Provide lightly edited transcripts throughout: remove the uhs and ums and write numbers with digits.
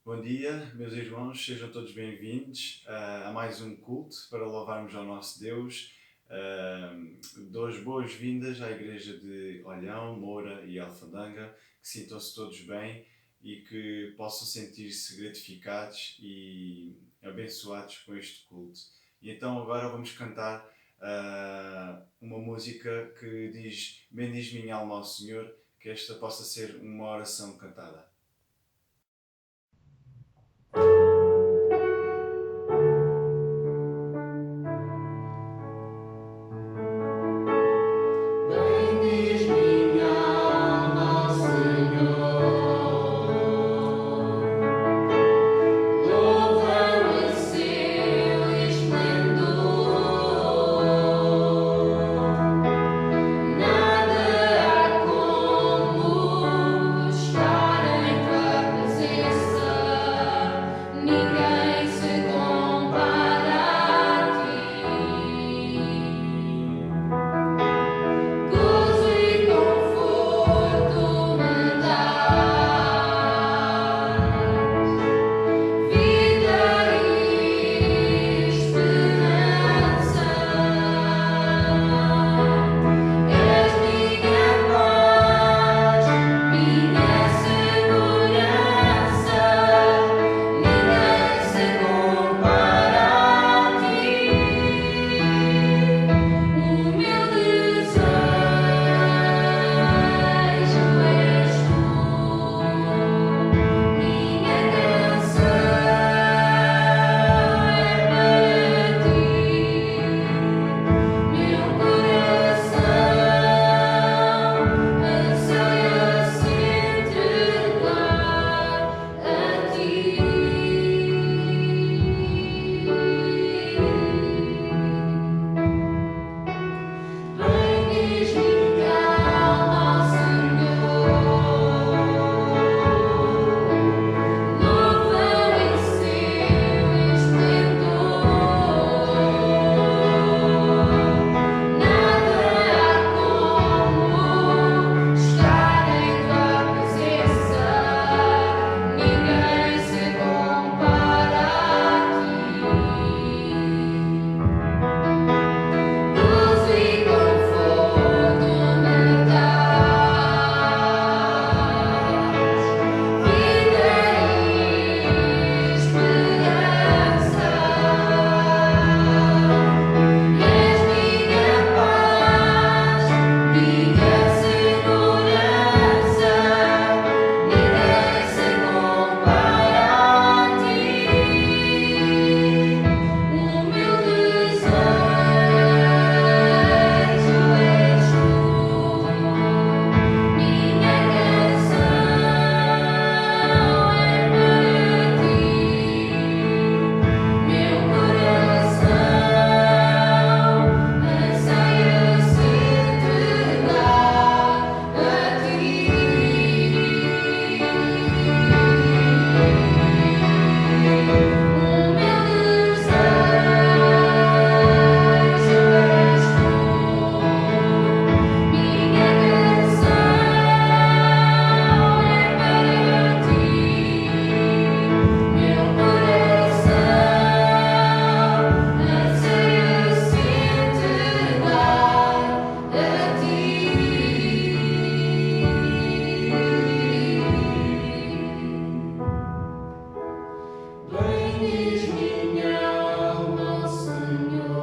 Bom dia, meus irmãos, sejam todos bem-vindos a mais um culto para louvarmos ao nosso Deus. Dou as boas-vindas à Igreja de Olhão, Moura e Alfandanga, que sintam-se todos bem e que possam sentir-se gratificados e abençoados com este culto. E então agora vamos cantar uma música que diz: Bendiz minha alma ao Senhor, que esta possa ser uma oração cantada. Bendiz minha alma, Senhor, louva-me seu esplendor. Nada há como estar em tua presença, ninguém se compara a ti. Gozo e conforto me dás, vida e esperança. És minha paz, minha segurança. Ninguém se compara a ti. O meu desejo és tu, minha canção é para ti, meu coração anseia se entregar a ti. Bendiz minha alma, Senhor, louva-me seu esplendor. Nada há como estar em tua presença, ninguém se compara a ti. Gozo e conforto me dás, vida e esperança. És minha paz, minha segurança. Ninguém se compara a ti. O meu desejo és tu, minha canção é para ti, meu coração anseia se entregar a ti. O meu desejo és tu, minha canção é para ti, meu coração anseia se entregar a ti. Bendiz minha alma, Senhor.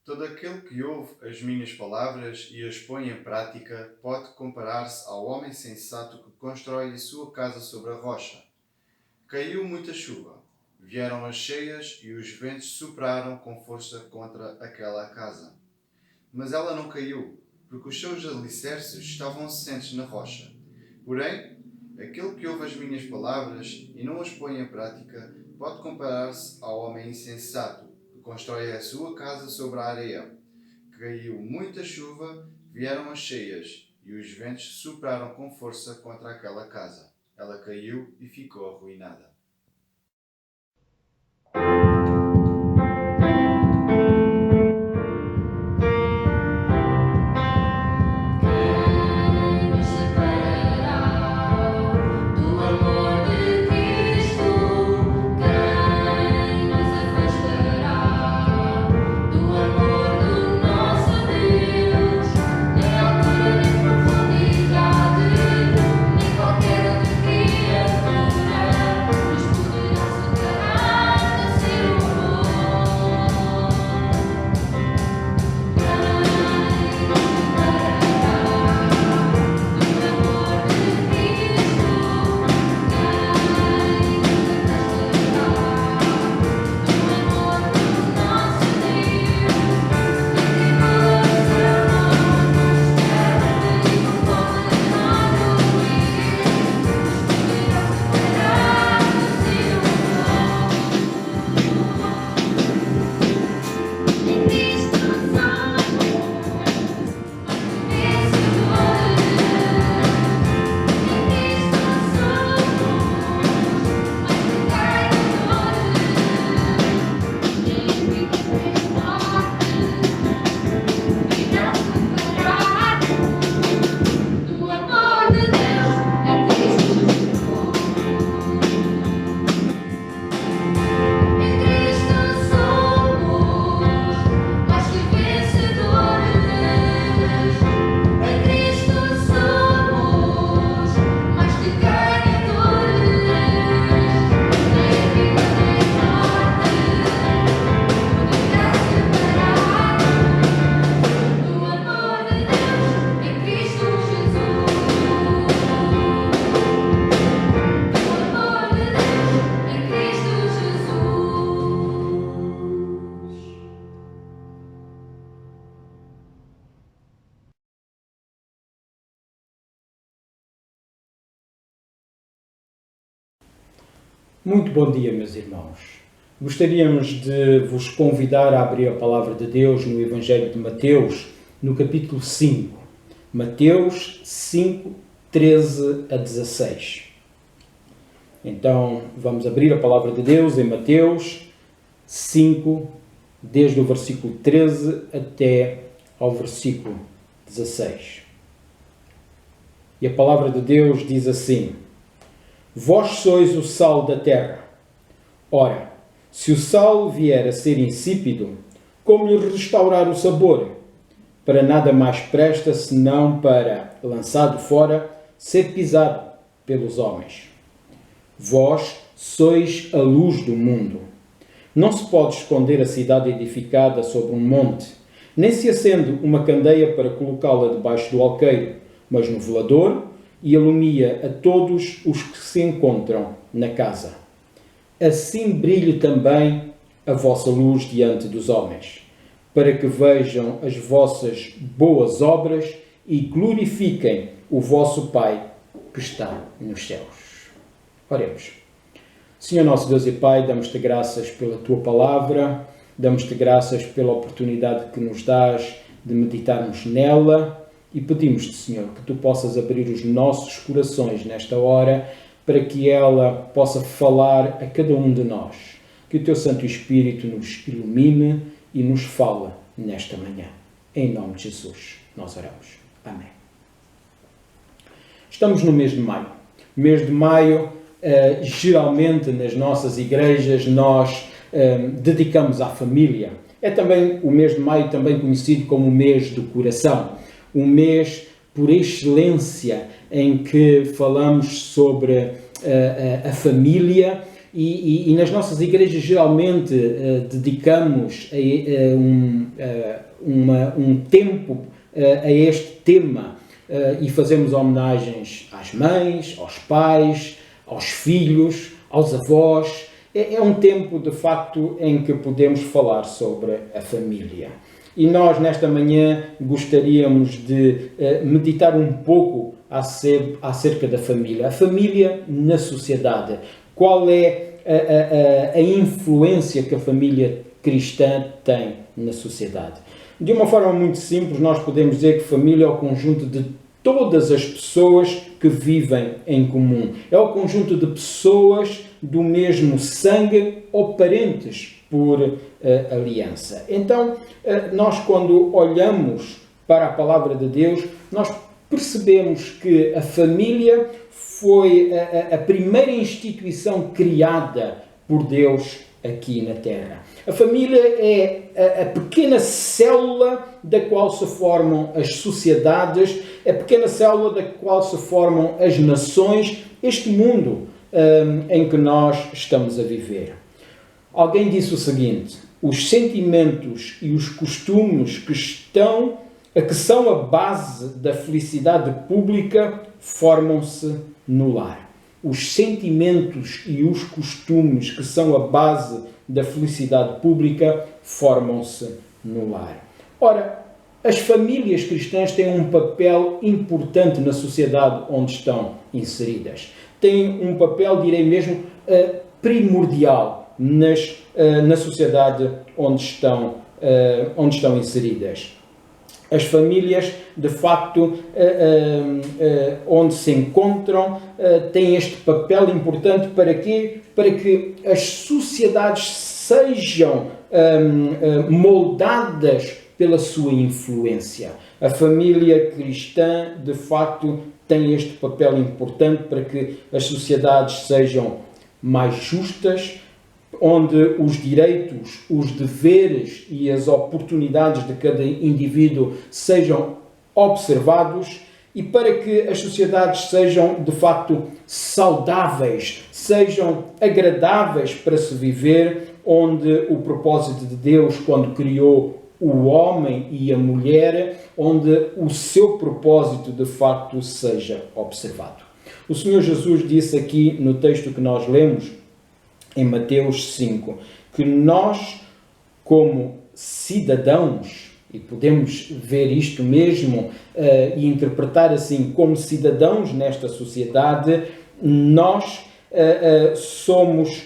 Todo aquele que ouve as minhas palavras e as põe em prática pode comparar-se ao homem sensato que constrói a sua casa sobre a rocha. Caiu muita chuva, vieram as cheias e os ventos sopraram com força contra aquela casa. Mas ela não caiu, porque os seus alicerces estavam assentes na rocha. Porém, aquele que ouve as minhas palavras e não as põe em prática pode comparar-se ao homem insensato que constrói a sua casa sobre a areia. Caiu muita chuva, Vieram as cheias, e os ventos sopraram com força contra aquela casa. Ela caiu e ficou arruinada. Quem nos separará do amor de Cristo? Quem nos afastará do amor do nosso Deus? Nem altura, nem profundidade, nem qualquer outra criatura nos poderá separar do seu amor. Muito bom dia, meus irmãos. Gostaríamos de vos convidar a abrir a palavra de Deus no Evangelho de Mateus, no capítulo 5. Mateus 5, 13 a 16. Então, vamos abrir a palavra de Deus em Mateus 5, desde o versículo 13 até ao versículo 16. E a palavra de Deus diz assim: Vós sois o sal da terra. Ora, se o sal vier a ser insípido, como lhe restaurar o sabor? Para nada mais presta senão para, lançado fora, ser pisado pelos homens. Vós sois a luz do mundo. Não se pode esconder a cidade edificada sobre um monte, nem se acende uma candeia para colocá-la debaixo do alqueire, mas no velador, e alumia a todos os que se encontram na casa. Assim brilhe também a vossa luz diante dos homens, para que vejam as vossas boas obras e glorifiquem o vosso Pai que está nos céus. Oremos. Senhor nosso Deus e Pai, damos-te graças pela Tua palavra, damos-te graças pela oportunidade que nos dás de meditarmos nela, e pedimos-te, Senhor, que Tu possas abrir os nossos corações nesta hora para que ela possa falar a cada um de nós. Que o Teu Santo Espírito nos ilumine e nos fale nesta manhã. Em nome de Jesus, nós oramos. Amém. Estamos no mês de maio. Mês de maio, geralmente nas nossas igrejas, nós dedicamos à família. É também o mês de maio também conhecido como o mês do coração. Um mês por excelência em que falamos sobre a família e nas nossas igrejas geralmente dedicamos um tempo a este tema e fazemos homenagens às mães, aos pais, aos filhos, aos avós. É um tempo de facto em que podemos falar sobre a família. E nós, nesta manhã, gostaríamos de meditar um pouco acerca da família. A família na sociedade. Qual é a influência que a família cristã tem na sociedade? De uma forma muito simples, nós podemos dizer que família é o conjunto de todas as pessoas que vivem em comum. É o conjunto de pessoas do mesmo sangue ou parentes por aliança. Então, nós quando olhamos para a palavra de Deus, nós percebemos que a família foi a primeira instituição criada por Deus aqui na Terra. A família é a pequena célula da qual se formam as sociedades, a pequena célula da qual se formam as nações, este mundo em que nós estamos a viver. Alguém disse o seguinte: os sentimentos e os costumes que são a base da felicidade pública formam-se no lar. Os sentimentos e os costumes que são a base da felicidade pública formam-se no lar. Ora, as famílias cristãs têm um papel importante na sociedade onde estão inseridas. Têm um papel, direi mesmo, primordial na sociedade onde estão inseridas. As famílias, de facto, onde se encontram, têm este papel importante para quê? Para que as sociedades sejam moldadas pela sua influência. A família cristã, de facto, tem este papel importante para que as sociedades sejam mais justas, onde os direitos, os deveres e as oportunidades de cada indivíduo sejam observados e para que as sociedades sejam, de facto, saudáveis, sejam agradáveis para se viver, onde o propósito de Deus, quando criou o homem e a mulher, onde o seu propósito, de facto, seja observado. O Senhor Jesus disse aqui no texto que nós lemos, em Mateus 5, que nós, como cidadãos, e podemos ver isto mesmo e interpretar assim, como cidadãos nesta sociedade, nós somos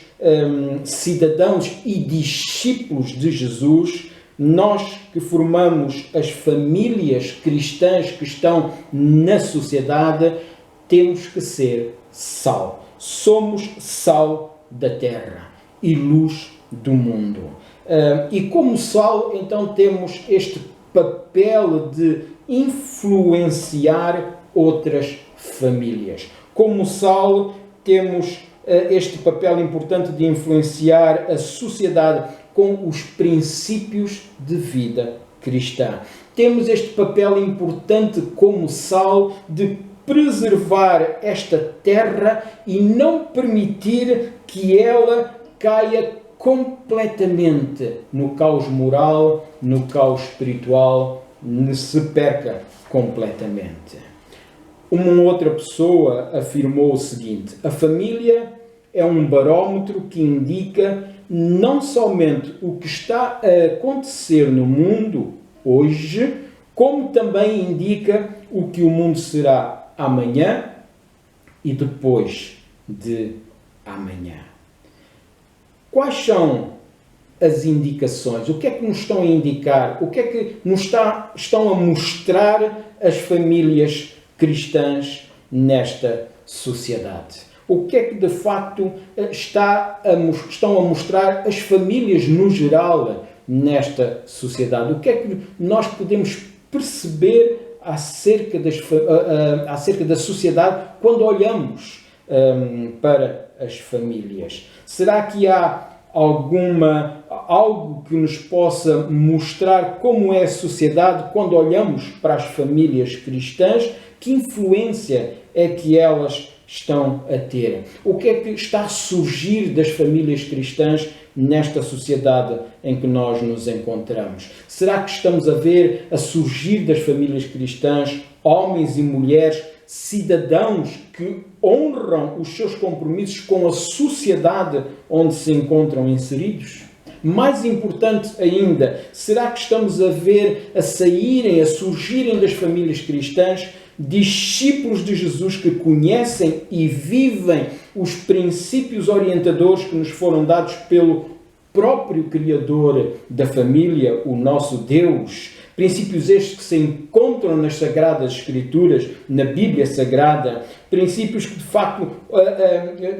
cidadãos e discípulos de Jesus, nós que formamos as famílias cristãs que estão na sociedade, temos que ser sal. Somos sal da terra e luz do mundo. E como sal, então, temos este papel de influenciar outras famílias. Como sal, temos este papel importante de influenciar a sociedade com os princípios de vida cristã. Temos este papel importante como sal de preservar esta terra e não permitir que ela caia completamente no caos moral, no caos espiritual, se perca completamente. Uma outra pessoa afirmou o seguinte: a família é um barómetro que indica não somente o que está a acontecer no mundo hoje, como também indica o que o mundo será amanhã e depois de amanhã. Quais são as indicações? O que é que nos estão a indicar? O que é que nos estão a mostrar as famílias cristãs nesta sociedade? O que é que de facto estão a mostrar as famílias no geral nesta sociedade? O que é que nós podemos perceber acerca da sociedade quando olhamos para as famílias? Será que há algo que nos possa mostrar como é a sociedade quando olhamos para as famílias cristãs? Que influência é que elas estão a ter? O que é que está a surgir das famílias cristãs nesta sociedade em que nós nos encontramos? Será que estamos a ver a surgir das famílias cristãs homens e mulheres, cidadãos que honram os seus compromissos com a sociedade onde se encontram inseridos? Mais importante ainda, será que estamos a ver a surgirem das famílias cristãs discípulos de Jesus que conhecem e vivem os princípios orientadores que nos foram dados pelo próprio Criador da família, o nosso Deus, Princípios estes que se encontram nas Sagradas Escrituras, na Bíblia Sagrada, princípios que de facto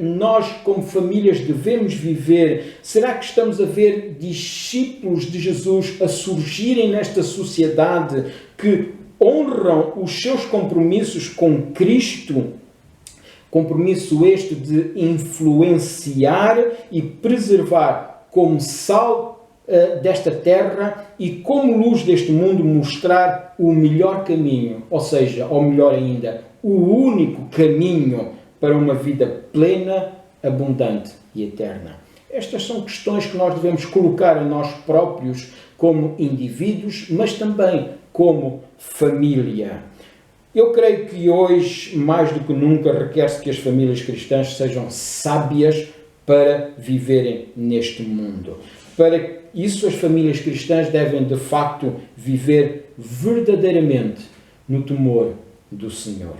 nós como famílias devemos viver. Será que estamos a ver discípulos de Jesus a surgirem nesta sociedade que honram os seus compromissos com Cristo? Compromisso este de influenciar e preservar como sal desta terra e como luz deste mundo mostrar o melhor caminho, ou seja, ou melhor ainda, o único caminho para uma vida plena, abundante e eterna. Estas são questões que nós devemos colocar a nós próprios como indivíduos, mas também como família. Eu creio que hoje, mais do que nunca, requer-se que as famílias cristãs sejam sábias para viverem neste mundo. Para isso, as famílias cristãs devem, de facto, viver verdadeiramente no temor do Senhor.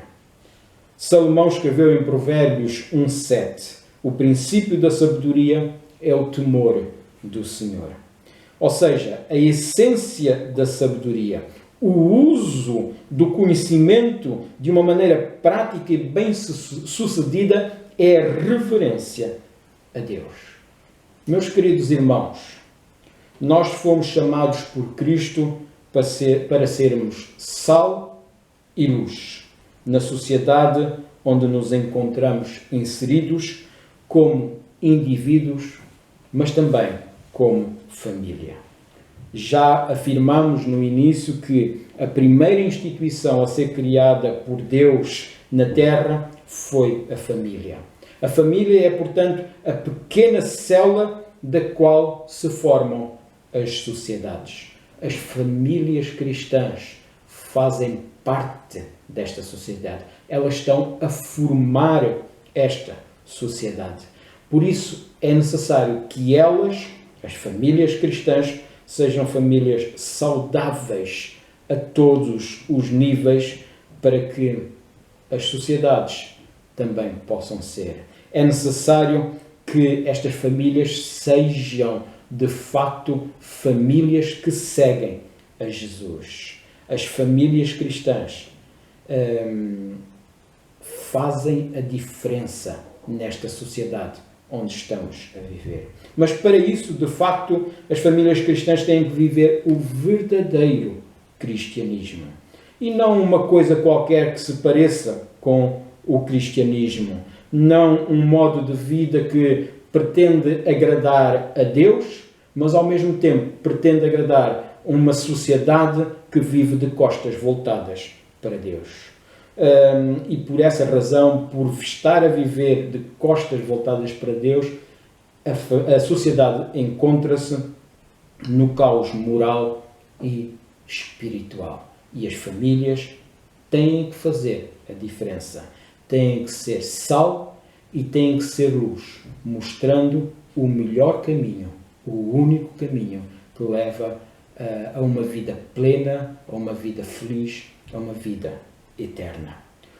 Salomão escreveu em Provérbios 1:7: o princípio da sabedoria é o temor do Senhor. Ou seja, a essência da sabedoria, o uso do conhecimento de uma maneira prática e bem-sucedida é a reverência a Deus. Meus queridos irmãos, nós fomos chamados por Cristo para sermos sal e luz na sociedade onde nos encontramos inseridos como indivíduos, mas também como família. Já afirmamos no início que a primeira instituição a ser criada por Deus na Terra foi a família. A família é, portanto, a pequena célula da qual se formam as sociedades. As famílias cristãs fazem parte desta sociedade. Elas estão a formar esta sociedade. Por isso, é necessário que elas, as famílias cristãs, sejam famílias saudáveis a todos os níveis para que as sociedades também possam ser. É necessário que estas famílias sejam, de facto, famílias que seguem a Jesus. As famílias cristãs fazem a diferença nesta sociedade onde estamos a viver. Mas para isso, de facto, as famílias cristãs têm que viver o verdadeiro cristianismo. E não uma coisa qualquer que se pareça com o cristianismo. Não um modo de vida que pretende agradar a Deus, mas ao mesmo tempo pretende agradar uma sociedade que vive de costas voltadas para Deus. E por essa razão, por estar a viver de costas voltadas para Deus, a sociedade encontra-se no caos moral e espiritual. E as famílias têm que fazer a diferença. Têm que ser sal e têm que ser luz, mostrando o melhor caminho, o único caminho que leva a uma vida plena, a uma vida feliz, a uma vida eterna.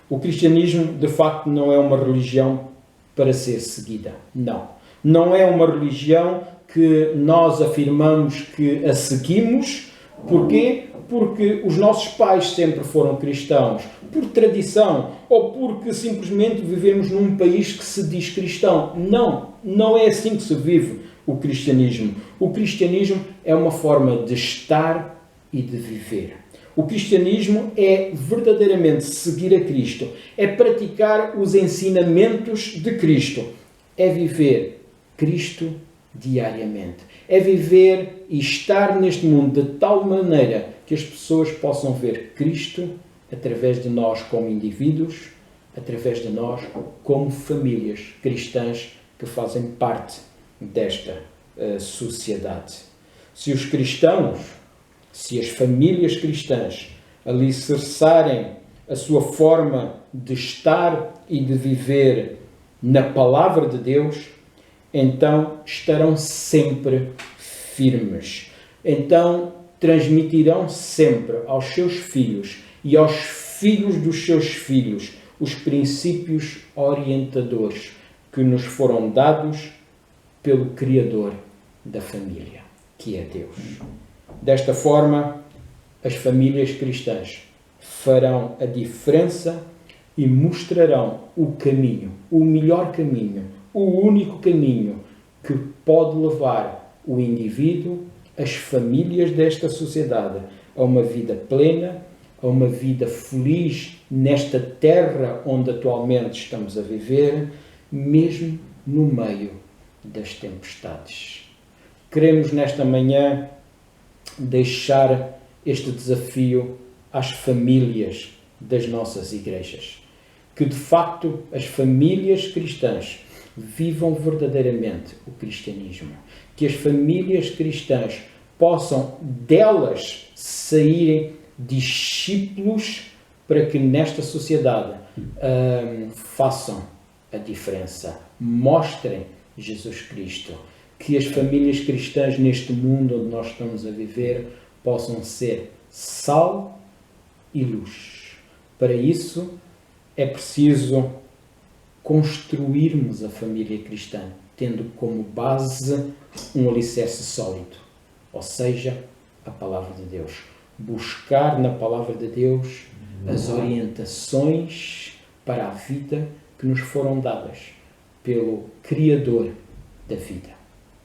O cristianismo, de facto, não é uma religião para ser seguida. Não. Não é uma religião que nós afirmamos que a seguimos. Porquê? Porque os nossos pais sempre foram cristãos, por tradição, ou porque simplesmente vivemos num país que se diz cristão. Não, não é assim que se vive o cristianismo. O cristianismo é uma forma de estar e de viver. O cristianismo é verdadeiramente seguir a Cristo, é praticar os ensinamentos de Cristo, é viver Cristo diariamente, é viver e estar neste mundo de tal maneira que as pessoas possam ver Cristo através de nós como indivíduos, através de nós como famílias cristãs que fazem parte desta sociedade. Se os cristãos, se as famílias cristãs alicerçarem a sua forma de estar e de viver na palavra de Deus, então estarão sempre firmes. Então transmitirão sempre aos seus filhos e aos filhos dos seus filhos os princípios orientadores que nos foram dados pelo Criador da família, que é Deus. Desta forma, as famílias cristãs farão a diferença e mostrarão o caminho, o melhor caminho, o único caminho que pode levar o indivíduo, as famílias desta sociedade, a uma vida plena, a uma vida feliz nesta terra onde atualmente estamos a viver, mesmo no meio das tempestades. Queremos nesta manhã deixar este desafio às famílias das nossas igrejas. Que de facto as famílias cristãs vivam verdadeiramente o cristianismo. Que as famílias cristãs possam delas saírem discípulos para que nesta sociedade façam a diferença, mostrem Jesus Cristo. Que as famílias cristãs neste mundo onde nós estamos a viver possam ser sal e luz. Para isso é preciso construirmos a família cristã, tendo como base um alicerce sólido, ou seja, a Palavra de Deus. Buscar na Palavra de Deus as orientações para a vida que nos foram dadas pelo Criador da vida,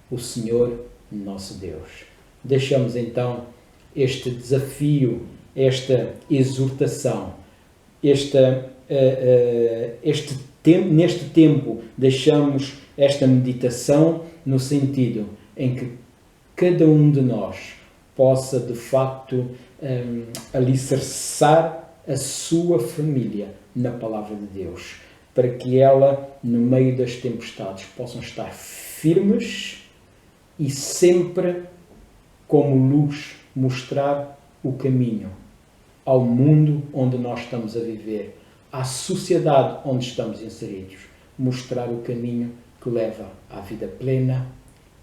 o Senhor nosso Deus. Deixamos então este desafio, esta exortação, neste tempo deixamos esta meditação no sentido em que cada um de nós possa de facto alicerçar a sua família na Palavra de Deus, para que ela, no meio das tempestades, possam estar firmes e sempre como luz mostrar o caminho ao mundo onde nós estamos a viver, à sociedade onde estamos inseridos, mostrar o caminho que leva à vida plena,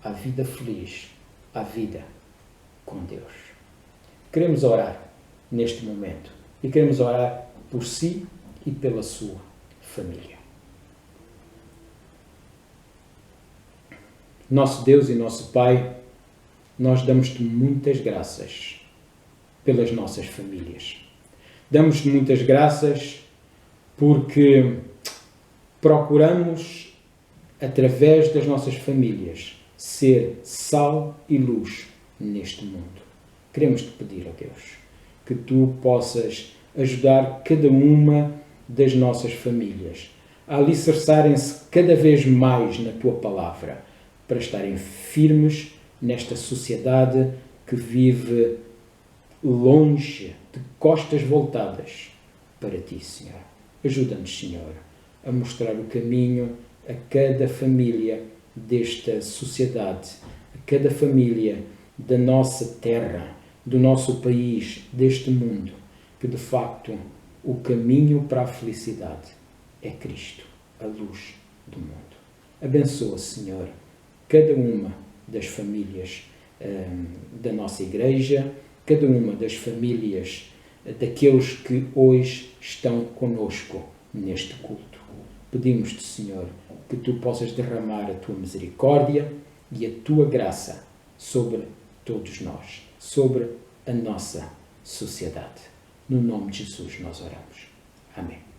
à vida feliz, à vida com Deus. Queremos orar neste momento e queremos orar por si e pela sua família. Nosso Deus e nosso Pai, nós damos-te muitas graças pelas nossas famílias. Damos-te muitas graças porque procuramos, através das nossas famílias, ser sal e luz neste mundo. Queremos te pedir, ó Deus, que tu possas ajudar cada uma das nossas famílias a alicerçarem-se cada vez mais na tua palavra, para estarem firmes nesta sociedade que vive longe, de costas voltadas para ti, Senhor. Ajuda-nos, Senhor, a mostrar o caminho a cada família desta sociedade, a cada família da nossa terra, do nosso país, deste mundo, que de facto o caminho para a felicidade é Cristo, a luz do mundo. Abençoa, Senhor, cada uma das famílias da nossa igreja, cada uma das famílias daqueles que hoje estão conosco neste culto. Pedimos-te, Senhor, que tu possas derramar a tua misericórdia e a tua graça sobre todos nós, sobre a nossa sociedade. No nome de Jesus nós oramos. Amém.